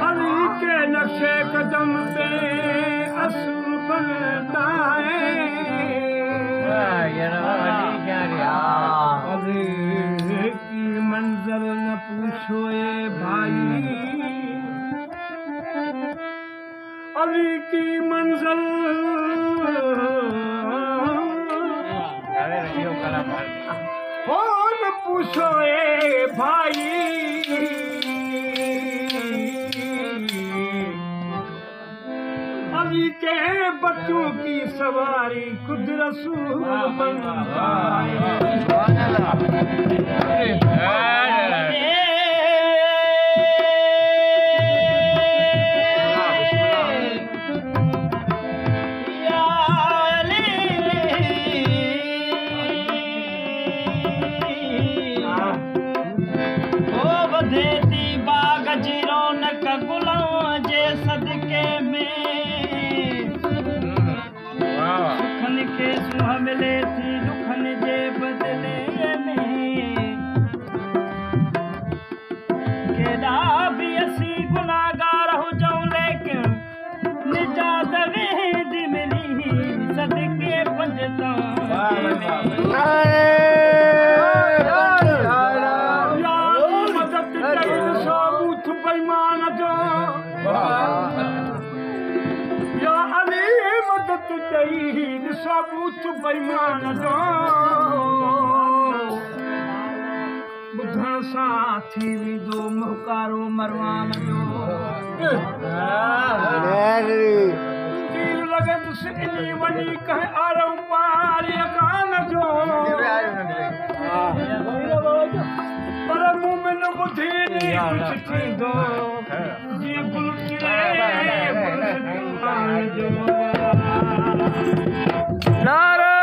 अली के नक्शे कदम पे असुर बनता है। अली की मंजिल न पूछो ये भाई, अली की मंजिल हो न पूछो ये भाई। अली के बच्चों की सवारी खुद रसूल बनता है। मिले थी दुखन जे बदले में, केॾा बि असी गुनाहगार हुजऊं लेकिन निजात वेंदी मिली सदके मदद कई सबूत बेईमान जो, या अली मदद कई सबूत बेईमान जो, ॿुधण सां थी वेंदो मुहकारो मरवान जो। तीर लॻंदुसि इनी वञी कंहिं आरम पार कान जो, पर मोमिन ॿुधी कुझु थींदो जीअं गुल खिले जो। नारा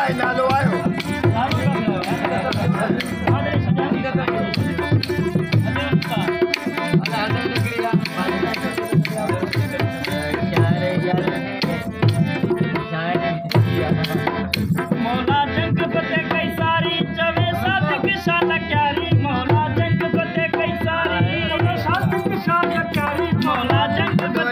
आहे नालो आयो मौला जंग फतेह कई सारी चवे साथ किसान क्यारी मौला जंग फतेह कई सारी चवे साथ किसान क्यारी मौला जंग